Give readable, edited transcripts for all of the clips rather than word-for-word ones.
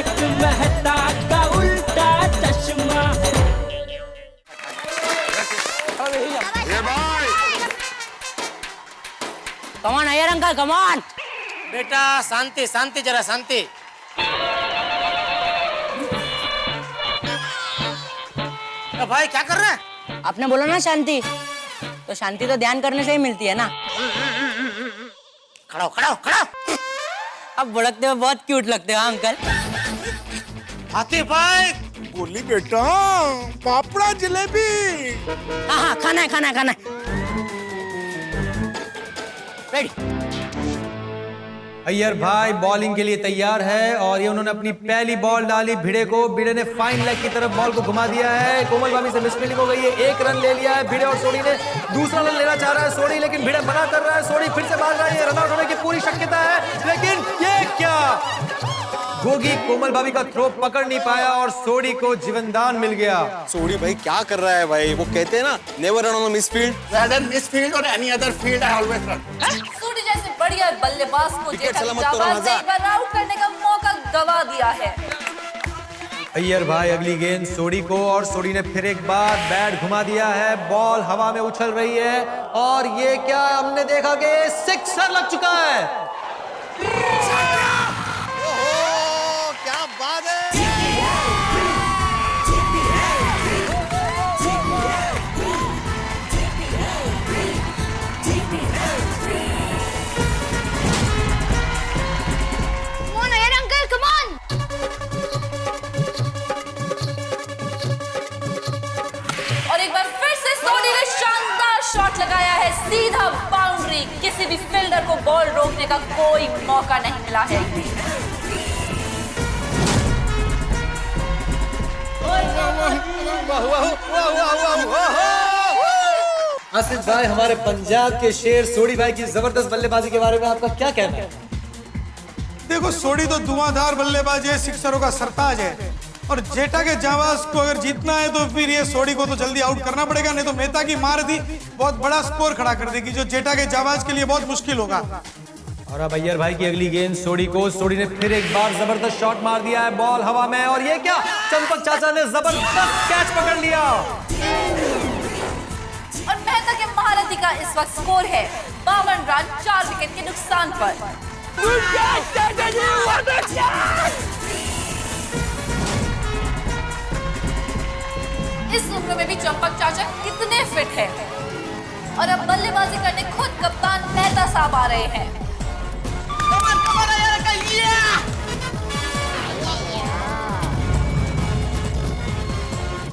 तारक मेहता का उल्टा चश्मा। कमान अय्यर अंकल कमान। बेटा शांति शांति, जरा शांति। भाई क्या कर रहा है? आपने बोला ना शांति, तो शांति तो ध्यान करने से ही मिलती है ना। खड़ा हो, खड़ा हो, खड़ा हो। अब बुड़कते हुए बहुत क्यूट लगते हो अंकल। हाथी भाई बोली बेटा पापड़ा जलेबी। हाँ हाँ खाना है खाना है खाना है। रेडी। अय्यर भाई बॉलिंग के लिए तैयार है और ये उन्होंने अपनी पहली बॉल डाली भिड़े को। भिड़े ने फाइन लेग की तरफ बॉल को घुमा दिया है। कोमल भाभी से मिसफील्डिंग हो गई है। एक रन ले लिया है भिड़े और सोडी ने। दूसरा रन लेना चाह रहा है सोडी, लेकिन भिड़े मना कर रहा है। सोडी फिर से मार रहा है। रन आउट होने की पूरी शक्यता है, लेकिन ये क्या, गोगी कोमल भाभी का थ्रो पकड़ नहीं पाया और सोडी को जीवनदान मिल गया। सोडी भाई क्या कर रहा है भाई, वो कहते हैं ना never run on misfield, rather misfield or any other field I always run. सोडी जैसे बढ़िया बल्लेबाज को विकेट सलामत जेठा करो, ने एक बार आउट करने का मौका गवा दिया है। अय्यर भाई अगली गेंद सोडी को और सोडी ने फिर एक बार बैट घुमा दिया है। बॉल हवा में उछल रही है और ये क्या, हमने देखा कि सिक्सर लग चुका है। क्या बात है। और एक बार फिर से सोडी ने शानदार शॉट लगाया है, सीधा बाउंड्री। किसी भी फील्डर को बॉल रोकने का कोई मौका नहीं मिला है। आसिफ भाई हमारे पंजाब के शेर सोडी भाई की जबरदस्त बल्लेबाजी के बारे में आपका क्या कहना है? देखो सोडी तो धुआंधार बल्लेबाज है, सिक्सरों का सरताज है और जेठा के जाबाज को अगर जीतना है तो फिर ये सोडी को तो जल्दी आउट करना पड़ेगा, नहीं तो मेहता की महारथी बहुत बड़ा स्कोर खड़ा कर देगी, जो जेठा के जाबाज के लिए बहुत मुश्किल होगा। और अब अय्यर भाई की अगली गेंद सोडी को। सोडी ने फिर एक बार जबरदस्त शॉट मार दिया है, बॉल हवा में और ये क्या, चंपक चाचा ने जबरदस्त कैच पकड़ लिया। और मेहता के महारथी का इस वक्त स्कोर है 52 रन 4 विकेट के नुकसान पर। इस उम्र में भी चंपक चाचा कितने फिट है। और अब बल्लेबाजी करने खुद कप्तान मेहता साहब आ रहे हैं।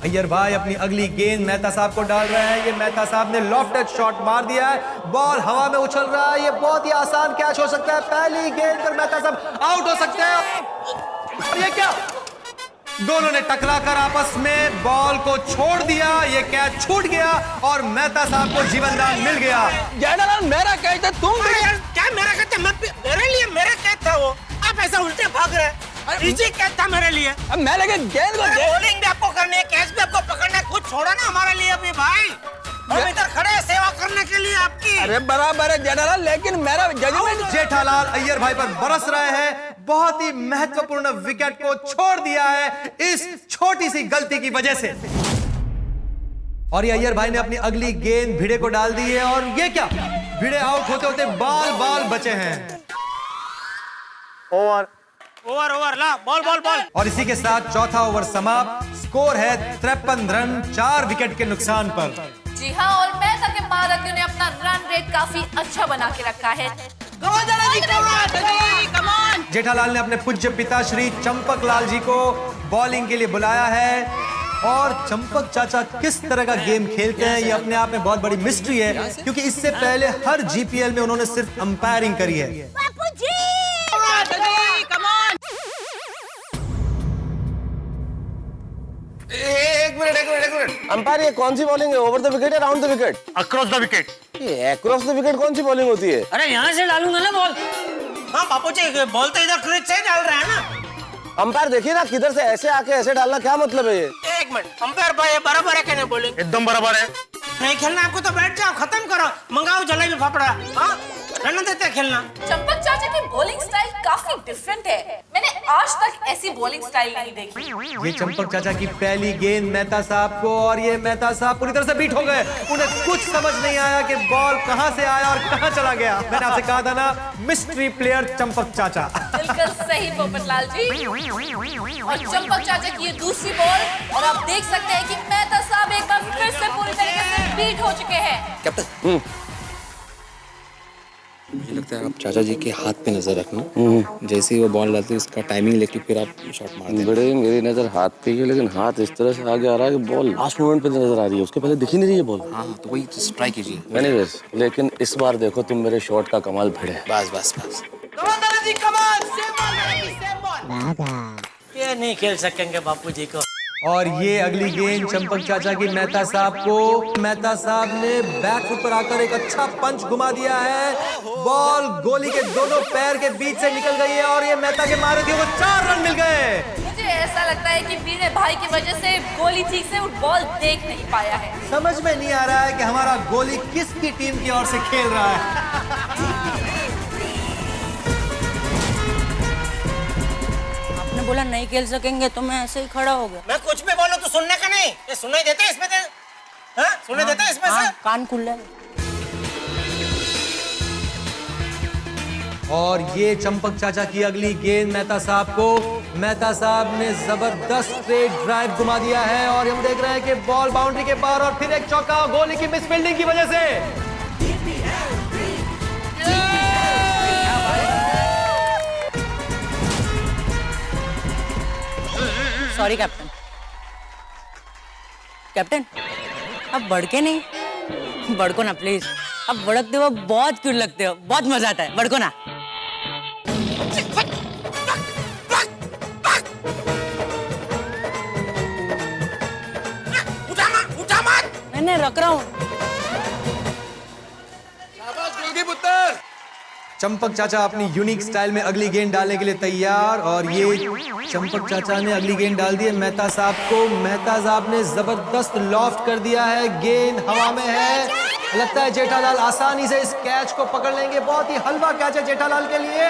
अय्यर भाई अपनी अगली गेंद मेहता साहब को डाल रहे हैं। ये मेहता साहब ने लॉफ्टेड शॉट मार दिया है, बॉल हवा में उछल रहा है। ये बहुत ही आसान कैच हो सकता है। पहली गेंद पर मेहता साहब आउट हो सकते हैं। और ये क्या, दोनों ने टकराकर आपस में बॉल को छोड़ दिया। ये कैच छूट गया और मेहता साहब को जीवनदान मिल गया। जेठालाल मेरा कैच था, तुम क्या मेरा कैच था? मेरे लिए मेरा कैच था वो, आप ऐसा उल्टे भाग रहे हैं। इजी कैच था मेरे लिए। अब मैं लगे गेंद को बॉलिंग भी आपको करनी है, कैच भी आपको पकड़ना है, खुद छोड़ा ना हमारे लिए अभी भाई। हम इधर खड़े हैं सेवा करने के लिए आपकी। अरे बराबर है जेठालाल, लेकिन मेरा जजमेंट। जेठालाल अय्यर भाई पर बरस रहे हैं। बहुत ही महत्वपूर्ण विकेट को छोड़ दिया है इस छोटी सी गलती की वजह से। और ये अय्यर भाई ने अपनी अगली गेंद भिड़े को डाल दी है और ये क्या, भिड़े आउट होते होते बाल बचे हैं। ओवर ओवर ओवर ला, बॉल बॉल बॉल। और इसी के साथ चौथा ओवर समाप्त। स्कोर है 53 रन 4 विकेट के नुकसान पर। जी हाँ, और मेहता के महारथियों ने अपना रन रेट काफी अच्छा बना के रखा है। जेठालाल ने अपने पूज्य पिता श्री चंपक लाल जी को बॉलिंग के लिए बुलाया है और चंपक चाचा किस तरह का गेम खेलते हैं ये अपने आप में बहुत बड़ी मिस्ट्री है, क्योंकि इससे पहले हर जीपीएल में उन्होंने सिर्फ अंपायरिंग करी है। एक मिनट अंपायर, ये कौन सी बॉलिंग है? ओवर द विकेट या round the wicket? Across the wicket. ये अक्रॉस द विकेट कौन सी बॉलिंग होती है? अरे यहाँ से डालूंगा ना बॉल। हाँ बापू जी, बॉल तो इधर क्रीज से डाल रहा है ना। अंपायर देखिए ना, किधर से ऐसे आके ऐसे डालना क्या मतलब है ये? एक मिनट अंपायर भाई, बराबर है क्या नहीं बॉलिंग? एकदम बराबर है। नहीं खेलना आपको तो बैठ जाओ, खत्म करो, मंगाओ जलेबी फाफड़ा। हाँ रहने देते खेलना। चंपक चाचा की बॉलिंग स्टाइल काफी डिफरेंट है। मैंने आज तक ऐसी बॉलिंग स्टाइल नहीं देखी। ये चंपक चाचा की पहली गेंद मेहता साहब को, और ये मेहता साहब पूरी तरह से बीट हो गए। उन्हें कुछ समझ नहीं आया कि बॉल कहां से आया और कहां चला गया। मैंने आपसे कहा था ना, मिस्ट्री प्लेयर चंपक चाचा। बिल्कुल सही पोपटलाल जी। और चंपक चाचा की ये दूसरी बॉल, और आप देख सकते हैं कि मेहता साहब एक बार फिर से पूरी तरीके से बीट हो चुके हैं। कैप्टन, मुझे लगता है आप चाचा जी के हाथ पे नजर रखना। जैसे ही वो बॉल डालते हैं उसका टाइमिंग लेके फिर आप शॉट मार देना। बड़े मेरी नजर हाथ पे ही है, लेकिन हाथ इस तरह से आगे आ रहा है कि बॉल लास्ट मोमेंट पे नजर आ रही है, उसके पहले दिख ही नहीं रही है बॉल। हाँ तो वही ट्राई कीजिए। एनीवेज, लेकिन इस बार देखो तुम मेरे शॉट का कमाल भिड़े। बस बस बस। ये नहीं खेल सकेंगे बापूजी को। और ये अगली गेंद चंपक चाचा की मेहता साहब को। मेहता साहब ने बैकफुट पर आकर एक अच्छा पंच घुमा दिया है। बॉल गोली के दोनों पैर के बीच से निकल गई है और ये मेहता के मारथियों को 4 रन मिल गए। मुझे ऐसा लगता है कि वीरे भाई की वजह से गोली ठीक से वो बॉल देख नहीं पाया है। समझ में नहीं आ रहा है कि हमारा गोली किसकी टीम की ओर से खेल रहा है। बोला नहीं खेल सकेंगे तो मैं ऐसे ही खड़ा हो गया। मैं कुछ भी बोलूं तो सुनने का नहीं। ये सुनाई देता है इसमें? हाँ? सुनाई देता है इसमें से? कान खुले। और ये चंपक चाचा की अगली गेंद मेहता साहब को। मेहता साहब ने जबरदस्त स्ट्रेट ड्राइव घुमा दिया है और हम देख रहे हैं कि बॉल बाउंड्री के पार और फिर एक चौका गोली की मिस फील्डिंग की वजह से। Sorry captain. कैप्टन अब भड़के नहीं, भड़को ना प्लीज। अब भड़कते हो बहुत क्यूट लगते हो, बहुत मजा आता है, भड़को ना। उठा मत। मैंने रख रहा हूँ। चंपक चाचा अपनी यूनिक स्टाइल में अगली गेंद डालने के लिए तैयार, और ये चंपक चाचा ने अगली गेंद डाल दी है मेहता साहब को। मेहता साहब ने जबरदस्त लॉफ्ट कर दिया है, गेंद हवा में है। लगता है जेठालाल आसानी से इस कैच को पकड़ लेंगे। बहुत ही हलवा कैच है जेठालाल के लिए,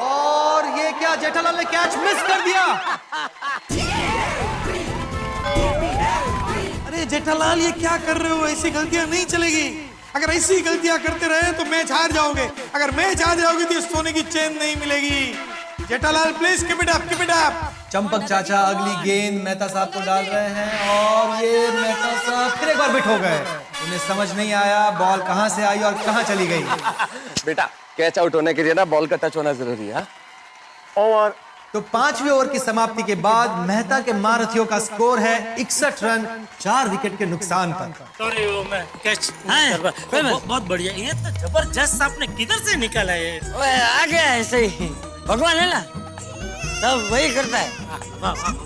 और ये क्या, जेठालाल ने कैच मिस कर दिया। अरे जेठालाल, ये क्या कर रहे हो? ऐसी गलतियां नहीं चलेगी। अगर ऐसी गलतियां करते रहे तो मैच हार जाओगे। अगर मैच हार जाओगे तो सोने की चेन नहीं मिलेगी। Jethalal please keep it up, keep it up. Champak चाचा अगली गेंद मेहता साहब को डाल रहे हैं और ये मेहता साहब फिर एक बार बिट हो गए। उन्हें समझ नहीं आया बॉल कहां से आई और कहां चली गई। बेटा, कैच आउट होने के लिए ना बॉल का टच होना जरूरी है। ओवर। तो 5वें ओवर की समाप्ति के बाद मेहता के महारथियों का स्कोर है 61 रन 4 विकेट के नुकसान पर। सॉरी वो मैं कैच बहुत बढ़िया। ये तो जबरदस्त आपने किधर से निकाला है? आ गया ऐसे ही, भगवान है ना, सब वही करता है।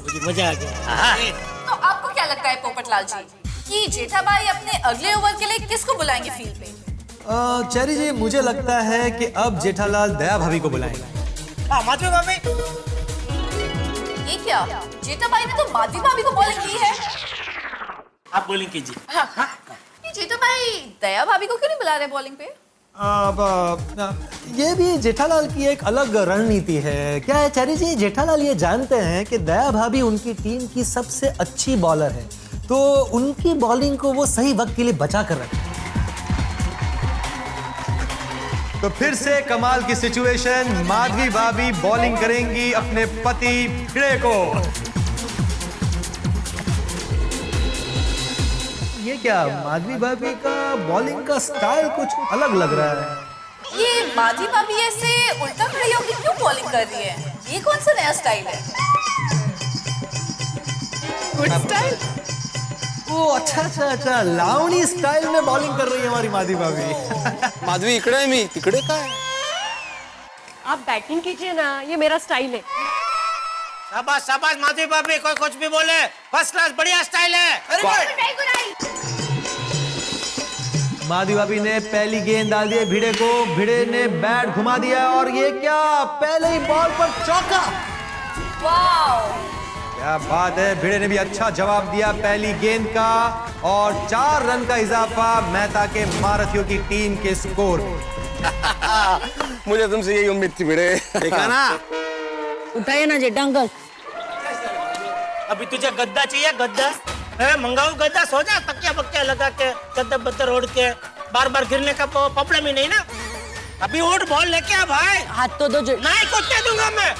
मुझे मजा आ गया। तो आपको क्या लगता है पोपटलाल जी कि जेठाबाई अपने अगले ओवर के लिए किसको बुलाएंगे फील्ड पे? चेरी जी, मुझे लगता है कि अब जेठालाल दया भाभी को बुलाएंगे। माधवी भाभी? ये क्या, जेठाबाई ने तो माधवी भाभी को बॉलिंग की है। आप बॉलिंग कीजिए। हाँ। ये जेठाबाई दया भाभी को क्यों नहीं बुला रहे बॉलिंग पे? ये भी जेठालाल की एक अलग रणनीति है। क्या है चेरी जी, जेठालाल ये जानते हैं कि दया भाभी उनकी टीम की सबसे अच्छी बॉलर है, तो उनकी बॉलिंग को वो सही वक्त के लिए बचा कर रखे। तो फिर से कमाल की सिचुएशन, माधवी भाभी बॉलिंग करेंगी अपने पति भिड़े को। ये क्या, माधवी भाभी का बॉलिंग का स्टाइल कुछ अलग लग रहा है। ये माधवी भाभी ऐसे उल्टा खड़ी होकर क्यों बॉलिंग कर रही है? ये कौन सा नया स्टाइल है? Good style. ओ अच्छा, लावणी स्टाइल में बॉलिंग कर रही है हमारी माधवी भाभी। माधवी इकडे आहे, मी तिकडे काय? आप बैटिंग कीजिए ना, ये मेरा स्टाइल है। शाबाश शाबाश माधवी भाभी, कोई कुछ भी बोले, फर्स्ट क्लास बढ़िया स्टाइल है। माधवी भाभी ने पहली गेंद डाल दी है भिड़े को। भिड़े ने बैट घुमा दिया और ये क्या, पहले ही बॉल पर चौका। वाह, क्या बात है, भिड़े ने भी अच्छा जवाब दिया पहली गेंद का, और 4 रन का इजाफा मेहता के महारथियों की टीम के स्कोर में। मुझे तुमसे यही उम्मीद थी भिड़े। देखा ना, उठाइए ना जेठा अंकल। अभी तुझे गद्दा चाहिए? गद्दा मंगाऊ गद्दा, सो जा तकिया बकिया लगा के, गद्दा बद्दर ओढ़ के, बार बार गिरने का प्रॉब्लम ही नहीं ना। अभी उठ, बॉल लेके आ भाई। हाथ तो दो नहीं कुत्ते दूंगा मैं।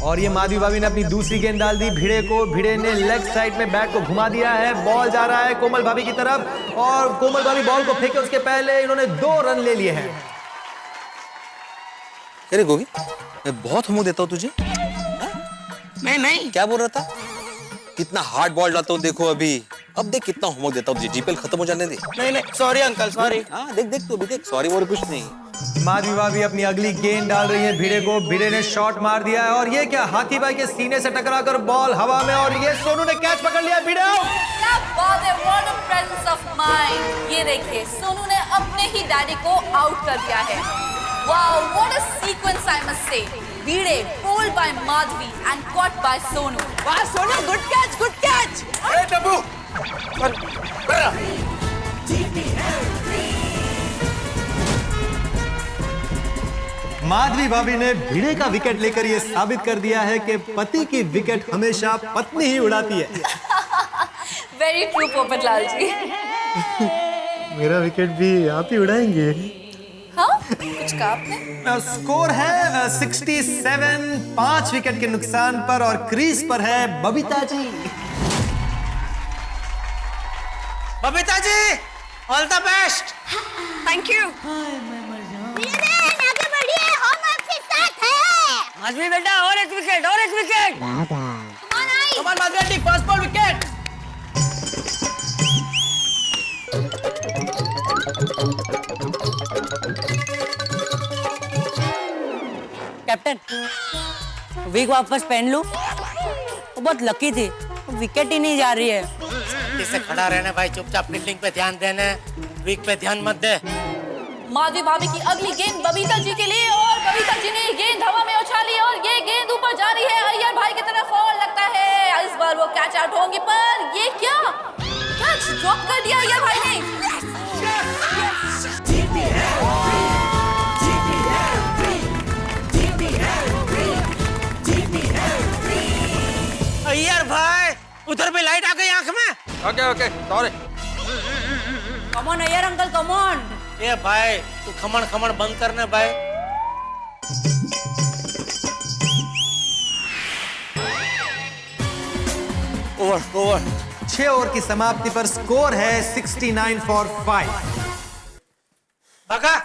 और ये माधवी भाभी ने अपनी दूसरी गेंद डाल दी भिड़े को। भिड़े ने लेग साइड में बैट को घुमा दिया है। बॉल जा रहा है कोमल भाभी की तरफ और कोमल भाभी बॉल को फेंके उसके पहले इन्होंने 2 रन ले लिए हैं। अरे गोगी, मैं बहुत हमू देता हूँ तुझे। नहीं क्या बोल रहा था? कितना हार्ड बॉल डालता हूँ देखो अभी। अब देख कितना होमवर्क देता हूँ तुझे। जीपीएल खत्म हो जाने दे। नहीं सॉरी अंकल, सॉरी। हाँ देख तू अभी देख, सॉरी और कुछ नहीं। माधवी भाभी अपनी अगली गेंद डाल रही है भिड़े को। भिड़े ने शॉट मार दिया है और ये क्या, हाथी भाई के सीने से टकराकर बॉल हवा में और ये सोनू ने कैच पकड़ लिया। भिड़े क्या बात है, what a presence of mind. ये देखिए सोनू ने अपने ही डैडी को आउट कर दिया है। Wow, what a sequence I must say. Bhide bowled by Madhvi and caught by Sonu. वाह Sonu, good catch, good catch. अरे डब्बू, माधवी भाभी ने भिड़े का विकेट लेकर ये साबित कर दिया है कि पति की विकेट हमेशा पत्नी ही उड़ाती है। Very true, पोपटलाल जी। मेरा विकेट भी आप ही उड़ाएंगे। हाँ, कुछ कहा आपने? स्कोर है 67, 5 विकेट के नुकसान पर और क्रीज पर है Babita ji. Babita ji, all the best. Thank you. आगे बढ़िए, हम आपके साथ हैं। माधवी बेटा, और एक विकेट, और एक wicket. Come on Madhavi, first ball wicket. Captain, wig वापस पहन लूं? वो बहुत लकी थी, विकेट ही नहीं जा रही है। इसे खड़ा रहना भाई, चुपचाप फील्डिंग पे ध्यान देना, विक पे ध्यान मत दे। माधवी भाभी की अगली गेंद बबीता जी के लिए और बबीता जी ने गेंद हवा में उछाली और ये गेंद ऊपर जा रही है अय्यर भाई की तरफ और लगता है इस बार वो कैच आउट होंगे, पर ये क्या, कैच ड्रॉप कर दिया अय्यर भाई ने। अय्यर भाई, उधर भी लाइट आ गई आंख में। Okay sorry. Come on Iyer uncle, come on. ये भाई तू खमण खमण बंद करना भाई। ओवर 6 ओवर की समाप्ति पर स्कोर है 69 फॉर 5। भागा।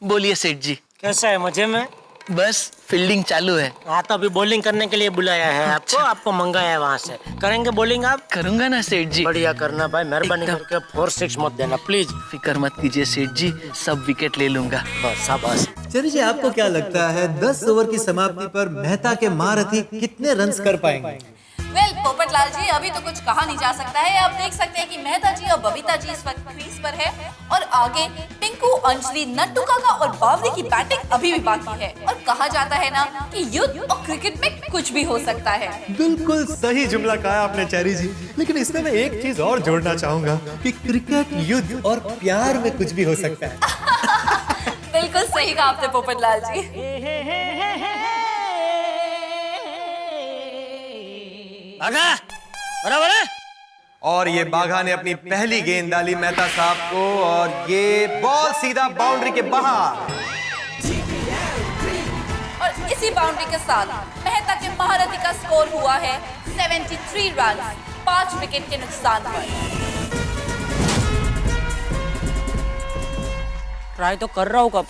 बोलिए सेठ जी। कैसा है, मजे में? बस फील्डिंग चालू है। हाँ, तो अभी बॉलिंग करने के लिए बुलाया है आपको। आपको मंगाया है वहाँ से। करेंगे बॉलिंग आप? करूंगा ना सेठ जी। बढ़िया करना भाई, मेहरबानी करके 4-6 मत देना प्लीज। फिक्र मत कीजिए सेठ जी, सब विकेट ले लूंगा। बस शाबाश। चलिए जी, आपको क्या लगता है 10 ओवर की समाप्ति पर मेहता के महारथी कितने रन्स कर पाएंगे? वेल पोपटलाल जी, अभी तो कुछ कहा नहीं जा सकता है। आप देख सकते हैं कि मेहता जी और बबीता जी इस वक्त क्रीज पर है और आगे टिंकू, अंजलि, नट्टू काका और बावली की बैटिंग अभी भी बाकी है। और कहा जाता है ना कि युद्ध और क्रिकेट में कुछ भी हो सकता है। बिल्कुल सही जुमला कहा आपने चेरी जी, लेकिन इसमें मैं एक चीज और जोड़ना चाहूंगा कि क्रिकेट, युद्ध और प्यार में कुछ भी हो सकता है। बिल्कुल सही कहा आपने पोपटलाल जी। भागा, बराबर है। और ये बाघा ने अपनी पहली गेंद डाली मेहता साहब को और ये बॉल सीधा बाउंड्री के बाहर। और इसी बाउंड्री के साथ मेहता के महारथी का स्कोर हुआ है 73 रन, 5 विकेट के नुकसान पर। ट्राई तो कर रहा हूँ कब।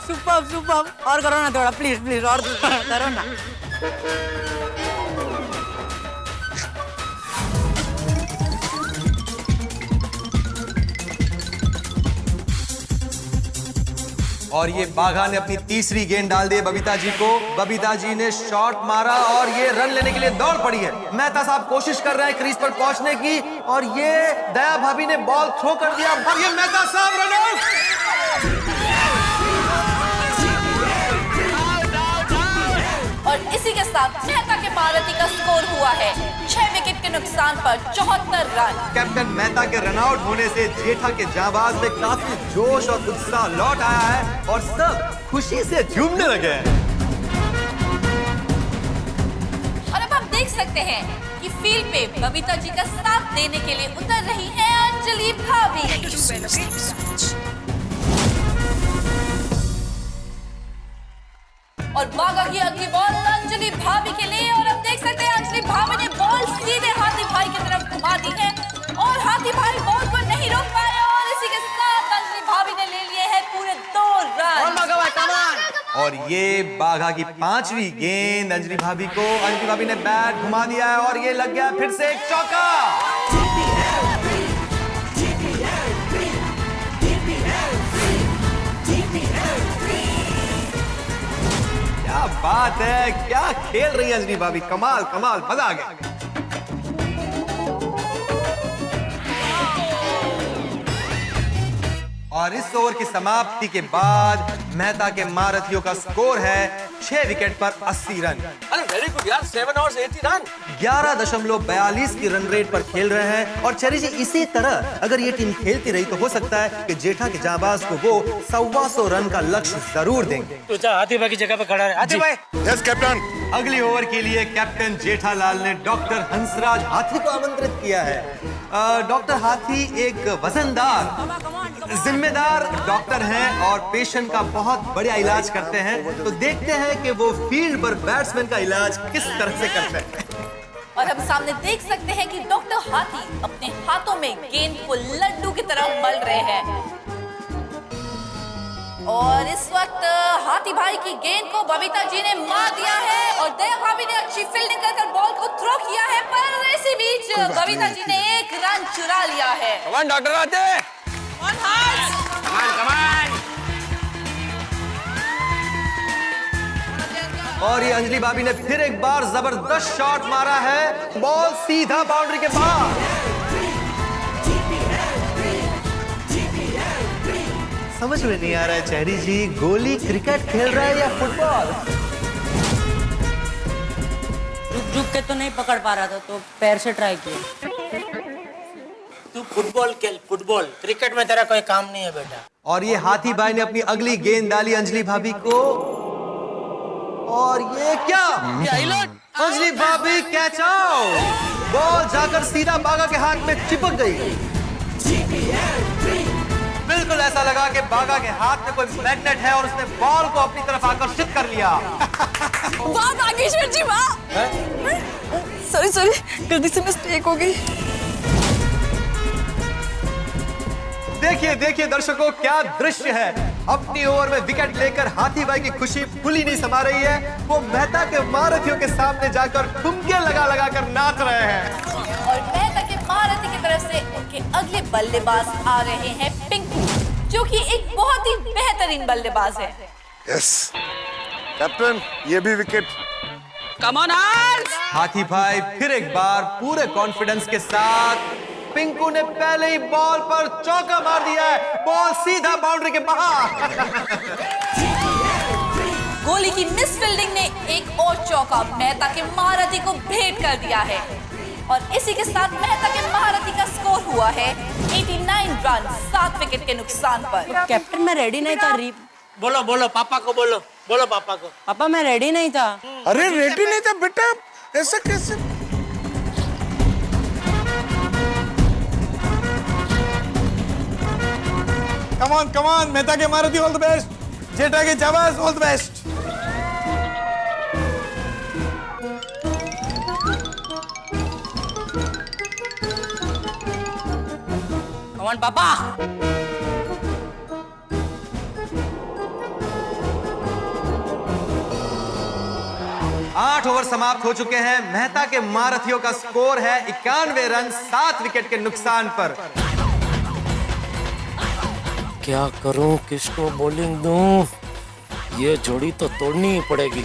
सुपर और करो ना थोड़ा, प्लीज और करो ना। और ये बाघा ने अपनी तीसरी गेंद डाल दी बबीता जी को। बबीता जी ने शॉट मारा और ये रन लेने के लिए दौड़ पड़ी है। मेहता साहब कोशिश कर रहे हैं क्रीज पर पहुंचने की और ये दया भाभी ने बॉल थ्रो कर दिया और ये मेहता साहब रन आउट। और इसी के साथ मेहता के महारथी का स्कोर हुआ है 6 विकेट के नुकसान पर 74 रन। कैप्टन मेहता के रनआउट होने से जेठा के जाबाज में काफी जोश और उत्साह लौट आया है और सब खुशी से झूमने लगे हैं। और अब आप देख सकते हैं कि फील्ड पे बबीता जी का साथ देने के लिए उतर रही है अंजलि भाभी। और बागा की अगली बॉल अंजलि भाभी के लिए और अब देख सकते हैं अंजलि भाभी ने बॉल सीधे हाथी भाई की तरफ घुमा दी है और हाथी भाई बॉल को नहीं रोक पाए और इसी के साथ अंजलि भाभी ने ले लिए हैं पूरे 2 रन। और ये बाघा की 5वीं गेंद अंजलि भाभी को, अंजलि भाभी ने बैट घुमा दिया है और ये लग गया फिर से एक चौका। क्या बात है, क्या खेल रही है अंजलि भाभी, कमाल कमाल, मजा आ गया। और इस ओवर की समाप्ति के बाद मेहता के महारथियों का स्कोर है 6 विकेट पर 80 रन। अरे वेरी गुड यार, 7 overs 80 रन। 11.42 की रन रेट पर खेल रहे हैं और चेरी जी इसी तरह अगर ये टीम खेलती रही तो हो सकता है कि जेठा के जाबाज को वो 125 रन का लक्ष्य जरूर देंगे। तो जा हाथी भाई की जगह पे खड़ा है। हाथी भाई। Yes captain. अगली ओवर के लिए कैप्टन जेठालाल ने डॉक्टर हंसराज हाथी को आमंत्रित किया है। डॉक्टर हाथी एक वजनदार जिम्मेदार डॉक्टर हैं और पेशेंट का बहुत बढ़िया इलाज करते हैं, तो देखते हैं कि वो फील्ड पर बैट्समैन का इलाज किस तरह से करते हैं। और हम सामने देख सकते हैं कि डॉक्टर हाथी अपने हाथों में गेंद को लड्डू की तरह मल रहे हैं और इस वक्त हाथी भाई की गेंद को बबीता जी ने मार दिया है और दया भाभी ने अच्छी फील्डिंग कर बॉल को थ्रो किया है, पर इसी बीच बबीता जी ने 1 रन चुरा लिया है। कमान डॉक्टर आते। कमान। और ये अंजलि भाभी ने फिर एक बार जबरदस्त शॉट मारा है, बॉल सीधा बाउंड्री के बाहर। समझ में नहीं आ रहा है चेरी जी, गोली क्रिकेट खेल रहा है या फुटबॉल? झुक के तो नहीं पकड़ पा रहा था तो पैर से ट्राई किया। तू फुटबॉल खेल, फुटबॉल, क्रिकेट में तेरा कोई काम नहीं है बेटा। और ये हाथी भाई ने अपनी अगली गेंद डाली अंजलि भाभी को और ये क्या, अंजलि भाभी कैच आउट। बॉल जाकर सीधा बागा के हाथ में चिपक गई। बिल्कुल ऐसा लगा कि बागा के हाथ में कोई मैग्नेट है और उसने बॉल को अपनी तरफ आकर्षित कर लिया। वाह नागेश्वर जी वाह। सॉरी गलती से मिस्टेक हो गई। देखिए देखिए दर्शकों, क्या दृश्य है। अपनी ओवर में विकेट लेकर हाथी भाई की खुशी फुली नहीं समा रही है, वो मेहता के महारथियों के सामने जाकर ठुमके लगा कर नाच रहे हैं। और मेहता के महारथी की तरफ से उनके अगले बल्लेबाज आ रहे हैं पिंकू, जो कि एक बहुत ही बेहतरीन बल्लेबाज है। यस कैप्टन, ये भी विकेट। कम ऑन हाथी भाई फिर एक बार पूरे कॉन्फिडेंस के साथ, पिंकू ने पहले ही बॉल पर चौका मार दिया है, बॉल सीधा बाउंड्री के बाहर। गोली की मिस फील्डिंग ने एक और चौका मेहता के महारथी को भेंट कर दिया है और इसी के साथ मेहता के महारथी का स्कोर हुआ है 89 रन 7 विकेट के नुकसान पर। कैप्टन मैं रेडी नहीं था। बोलो पापा को बोलो पापा को। पापा मैं रेडी नहीं था। अरे रेडी नहीं था बेटा, ऐसा कैसे? कमान मेहता के महारथी ऑल द बेस्ट, जेठा के जाबाज ऑल द बेस्ट। कमान पापा। 8 ओवर समाप्त हो चुके हैं। मेहता के महारथियों का स्कोर है 91 रन 7 विकेट के नुकसान पर। क्या करूं, किसको बॉलिंग दूं? ये जोड़ी तो तोड़नी ही पड़ेगी।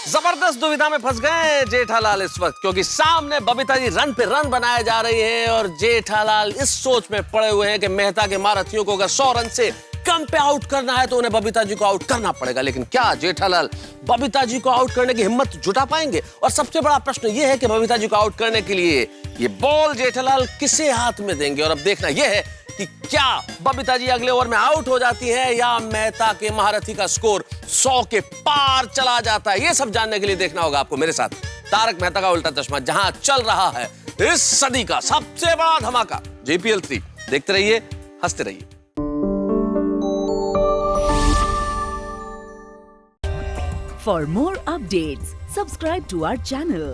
जबरदस्त दुविधा में फंस गए जेठालाल इस वक्त, क्योंकि सामने बबीता जी रन पे रन बनाए जा रही है और जेठालाल इस सोच में पड़े हुए हैं कि मेहता के महारथियों को अगर 100 रन से स्टंप पे आउट करना है तो उन्हें बबीता जी को आउट करना पड़ेगा। लेकिन क्या जेठालाल बबीता जी को आउट करने की हिम्मत जुटा पाएंगे? और सबसे बड़ा प्रश्न यह है कि बबीता जी को आउट करने के लिए ये बॉल जेठालाल किसे हाथ में देंगे? और अब देखना यह है कि क्या बबीता जी अगले ओवर में आउट हो जाती है या मेहता के महारथी का स्कोर 100 के पार चला जाता है। ये सब जानने के लिए देखना होगा आपको मेरे साथ तारक मेहता का उल्टा चश्मा, जहां चल रहा है इस सदी का सबसे बड़ा धमाका JPL 3। देखते रहिए, हंसते रहिए। For more updates, subscribe to our channel,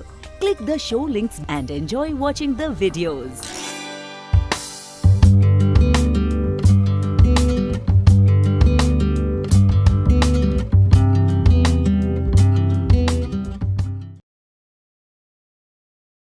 click the show links and enjoy watching the videos.